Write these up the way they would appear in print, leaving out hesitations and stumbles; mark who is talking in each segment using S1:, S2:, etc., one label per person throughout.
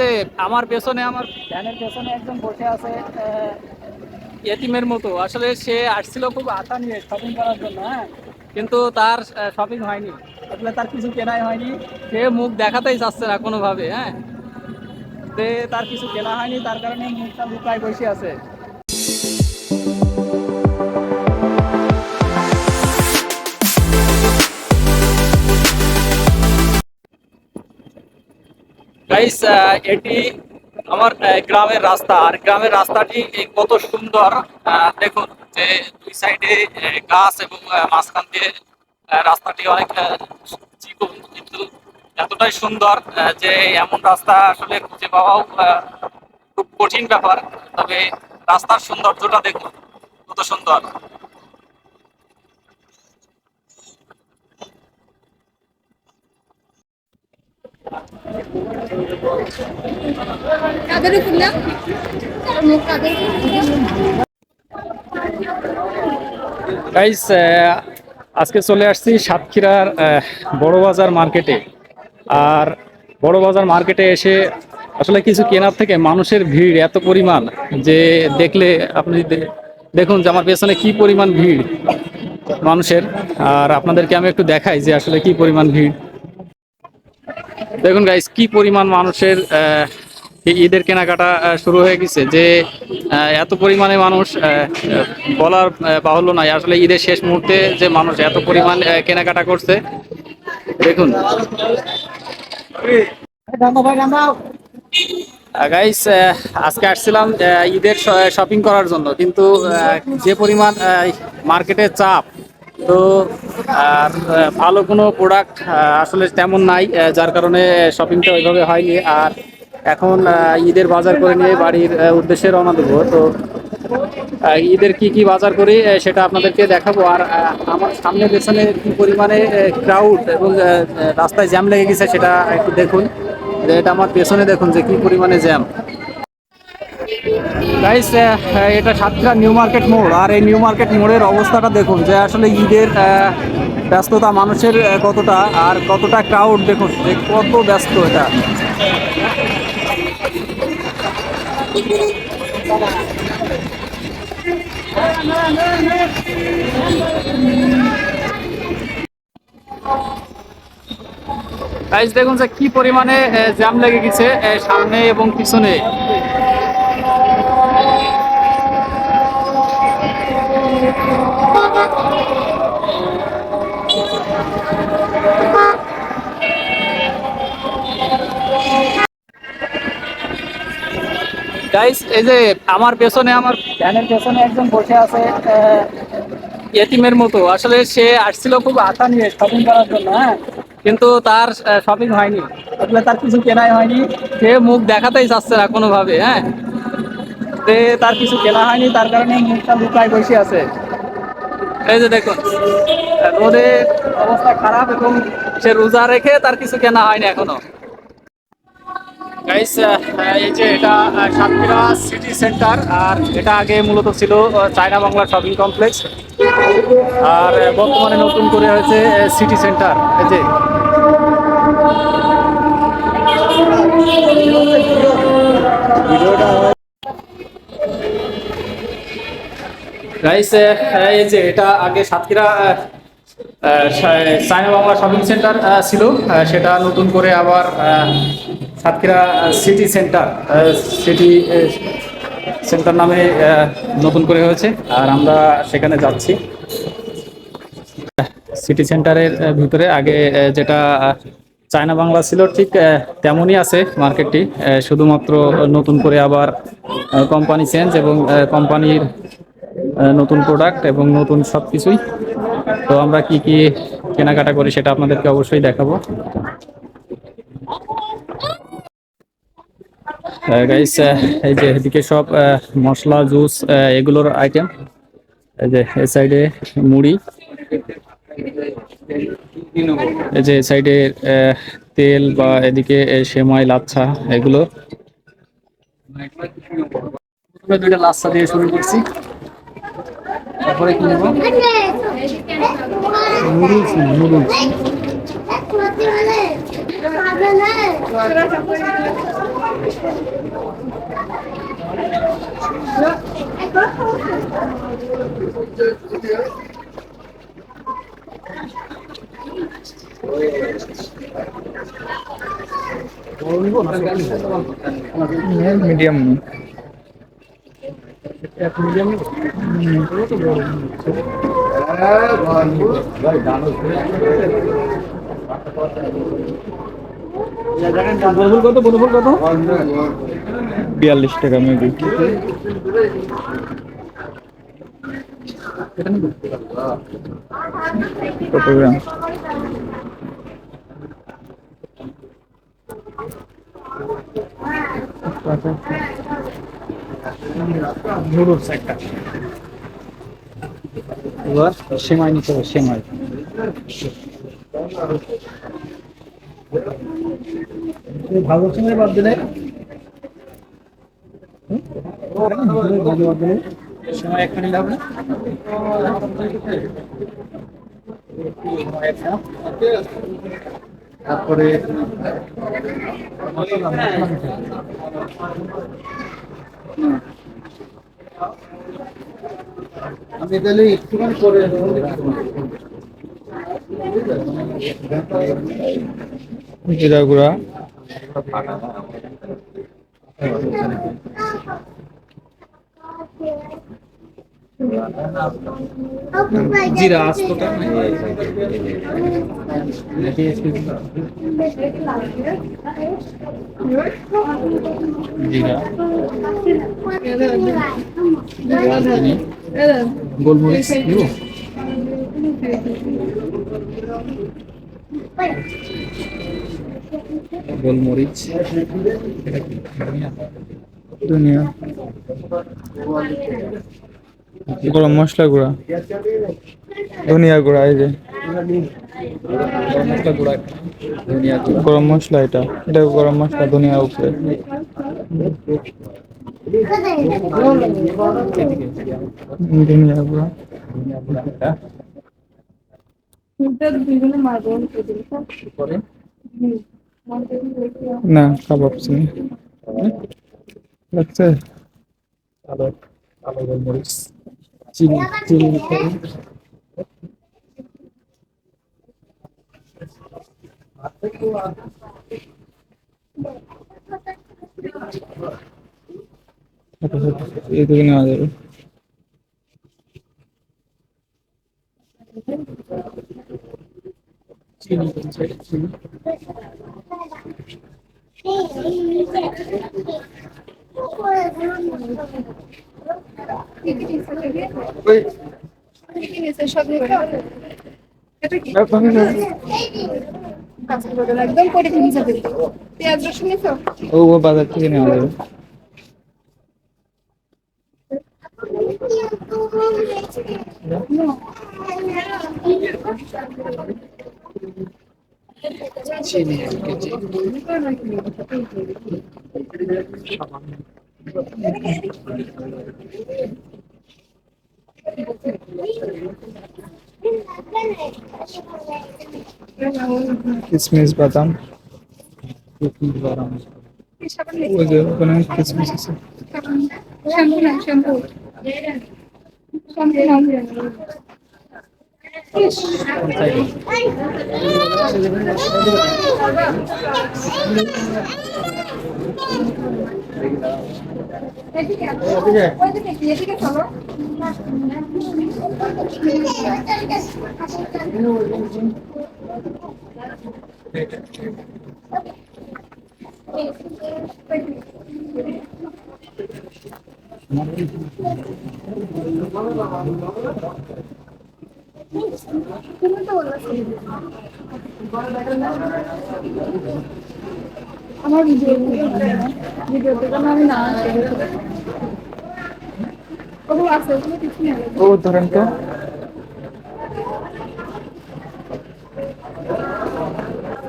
S1: যে আমার পেছনে আমার ভ্যানের পেছনে একজন বসে আছে এতিমের মতো। আসলে সে আসছিল খুব আশা নিয়ে শপিং করার জন্য, হ্যাঁ, কিন্তু তার শপিং হয়নি। আসলে তার কিছু কেনাই হয়নি। সে মুখ দেখাতেই চাচ্ছে না কোনোভাবে, হ্যাঁ, যে তার কিছু কেনা হয়নি, তার কারণে মুখটা লুকায় বসে আছে। গাইস, এটি আমার গ্রামের রাস্তা। আর গ্রামের রাস্তাটি কত সুন্দর! দেখুন যে দুই সাইডে গাছ এবং মাঝখান দিয়ে রাস্তাটি অনেক চিকন, কিন্তু এতটাই সুন্দর যে এমন রাস্তা আসলে খুঁজে পাওয়াও খুব কঠিন ব্যাপার। তবে রাস্তার সৌন্দর্যটা দেখুন কত সুন্দর।
S2: কাদের উপর না কাদের
S1: গাইস, আজকে চলে আসছি সাতক্ষীরার বড় বাজার মার্কেটে। আর বড় বাজার মার্কেটে এসে আসলে কিছু কেনার থেকে মানুষের ভিড় এত পরিমাণ যে দেখলে আপনি দেখুন যে আমার পেছনে কি পরিমাণ ভিড় মানুষের। আর আপনাদেরকে আমি একটু দেখাই যে আসলে কি পরিমাণ ভিড়। দেখুন গাইস, কি পরিমাণ মানুষের ঈদের কেনাকাটা শুরু হয়ে গেছে। যে এত পরিমাণে মানুষ বলার বাহুল্য নাই। আসলে ঈদের শেষ মুহূর্তে যে মানুষ এত পরিমাণ কেনাকাটা করছে দেখুন। গাইস, আজকে আসছিলাম ঈদের শপিং করার জন্য, কিন্তু যে পরিমাণ মার্কেটের চাপ, তো আর ভালো কোনো প্রোডাক্ট আসলে তেমন নাই, যার কারণে শপিংটা ওইভাবে হয়নি। আর এখন ঈদের বাজার করে নিয়ে বাড়ির উদ্দেশ্যে রওনা দেবো। তো ঈদের কি কি বাজার করি সেটা আপনাদেরকে দেখাবো। আর আমার সামনে পেছনে কি পরিমাণে ক্রাউড এবং রাস্তায় জ্যাম লেগে গেছে সেটা একটু দেখুন। যে এটা আমার পেছনে দেখুন যে কি পরিমাণে জ্যাম। গাইস, এটা সাতক্ষীরা নিউ মার্কেট মোড়। আর এই নিউ মার্কেট মোড়ের অবস্থাটা দেখুন যে আসলে ঈদের ব্যস্ততা মানুষের কতটা, আর কতটা ক্রাউড দেখুন যে কত ব্যস্ত এটা। গাইস, দেখুন যে কি পরিমাণে জ্যাম লেগে গেছে সামনে এবং পিছনে। গাইস, এই যে আমার পেছনে আমার ভ্যানের পেছনে একজন বসে আছে এতিমের মতো। আসলে সে আসছিল খুব আশা নিয়ে শপিং করার জন্য, হ্যাঁ, কিন্তু তার শপিং হয়নি। আসলে তার কিছু কেনাই হয়নি। সে মুখ দেখাতেই চাচ্ছে না কোনোভাবে, হ্যাঁ, যে তার কিছু কেনা হয়নি, তার কারণে মুখটা লুকায় বসে আছে। এই যে দেখুন, রোদের অবস্থা খারাপ এবং সে রোজা রেখে তার কিছু কেনা হয়নি এখনো। গাইস, এই যে এটা সাতক্ষীরা সিটি সেন্টার। আর এটা আগে মূলত ছিল চায়না বাংলা শপিং কমপ্লেক্স। আর বর্তমানে নতুন করে হয়েছে সিটি সেন্টার। এই যে গাইস, এই যে এটা আগে Satkhira China Bangla shopping centre ছিল। সেটা নতুন করে আবার Satkhira city centre city centre নামে নতুন করে হয়েছে। আর আমরা সেখানে যাচ্ছি। সিটি সেন্টারের ভিতরে আগে যেটা চায়না বাংলা ছিল ঠিক তেমনই আছে মার্কেটটি। শুধুমাত্র নতুন করে আবার কোম্পানি চেঞ্জ এবং কোম্পানির নতুন প্রোডাক্ট এবং নতুন সব কিছুই। তো আমরা কি কি কেনাকাটা করি সেটা আপনাদেরকে অবশ্যই দেখাবো। গাইস, এই যে এদিকে সব মশলা জুস এগুলোর আইটেম। এই যে এই সাইডে মুড়ি, এই যে সাইডে তেল, বা এদিকে সেমাই লাচ্ছা এগুলো। দুইটা লাচ্ছা দিয়ে শুরু করছি, তারপরে কি নেবো? Noodles, noodles.
S3: মিডিয়াম
S1: কত বনফুল কত?
S3: 42 টাকা মেবি। কত গ্রাম?
S1: নুডলস একটা। এবার সেমাই নিতে হবে, সেমাই। ভালো সেমাই বাদ দিলে সেমাই একটা নিলে হবে না? সেমাই একটা। তারপরে মশলা নিতে হবে। আমি তাহলে একটুখানি করে
S3: জিরা গুঁড়া,
S1: জিরা আস্তটা
S3: জিরা,
S1: দারচিনি, গোলমরিচ দিব। গোলমরিচ, এটা কি?
S3: ধনিয়া, গরম মশলা গুঁড়া, ধনিয়া গুঁড়া, এই যে
S1: গরম মশলা গুঁড়া, ধনিয়া গুঁড়া।
S3: গরম মশলা, এটা এটা গরম মশলা, ধনিয়া উপরে,
S1: এদিকে
S3: ধনিয়া গুঁড়া,
S1: ধনিয়া গুঁড়া একটা। পরে
S3: না কাবাব চিনি লাগছে।
S1: কালো কালো গোলমরিচ, চিনি চিনি দিতে হবে।
S3: এইটুকু নেওয়া যাবে।
S1: চিনি দিচ্ছে, চিনি।
S3: ওই
S2: একদম করে দিন যাবে পেঁয়াজ রসুন নিছো
S3: ও ও বাজার থেকে নেওয়া যাবে।
S1: চিনি 1 কেজি।
S3: কিশমিশ, বাদাম,
S1: গরম
S3: ওই যে ওখানে কিশমিশ আছে।
S2: শ্যাম্পু না শ্যাম্পু শ্যাম্পু নাও এদিকে ওইদিকে কি এদিকে চলো তুমি তো বলছো আমার ভিডিওতে যেন আমি না আসি ওগুলো আছে ওগুলো কিছু নেই
S3: ও ধরেন তো,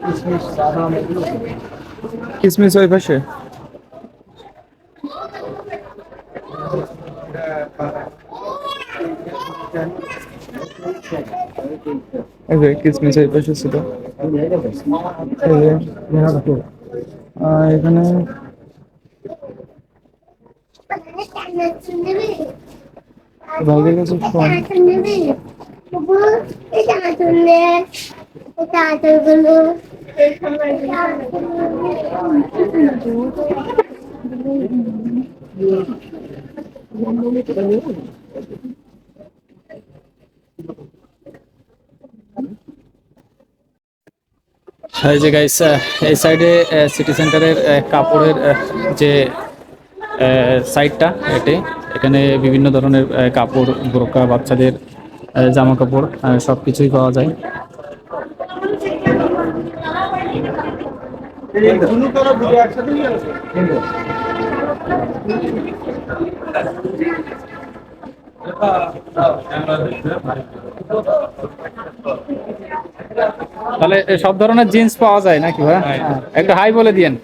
S1: কিশমিশ, বাদাম এগুলো।
S3: কিশমিশ ওই পাশে। এই যে কিশমিশ ওই পাশে ছিল। এই যে এখানে ভাইদের কাছে ফোন
S1: এই যে গাইস, এই সাইডে সিটি সেন্টারের কাপড়ের যে সাইডটা, এখানে বিভিন্ন ধরনের কাপড়, বোরকা, বাচ্চাদের জামা কাপড় সব কিছুই পাওয়া যায়। তাহলে সব ধরনের জিন্স পাওয়া যায় নাকি ভাই? একটা হাই বলে দিয়েন।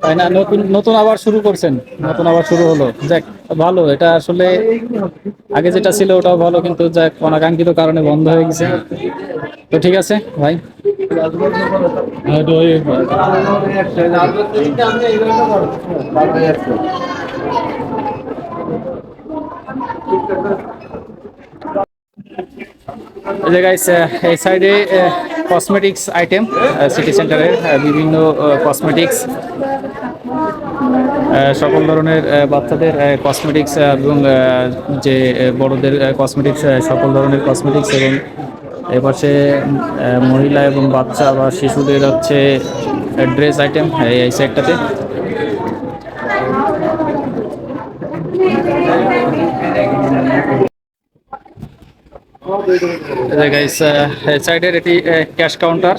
S1: তাই না, নতুন নতুন আবার শুরু করছেন, নতুন আবার শুরু হলো, যাক ভালো। এটা আসলে আগে যেটা ছিল ওটাও ভালো, কিন্তু যাক অনাকাঙ্ক্ষিত কারণে বন্ধ হয়ে গেছে। তো ঠিক আছে ভাই। এই যে গাইস, এই সাইডে কসমেটিক্স আইটেম, সিটি সেন্টারের বিভিন্ন কসমেটিক্স, সকল ধরনের বাচ্চাদের কসমেটিক্স এবং যে বড়দের কসমেটিক্স, সকল ধরনের কসমেটিক্স, এবং এপাশে মহিলা এবং বাচ্চা বা শিশুদের হচ্ছে ড্রেস আইটেম এই সাইডটাতে। গাইস, সাইডের এটি ক্যাশ কাউন্টার।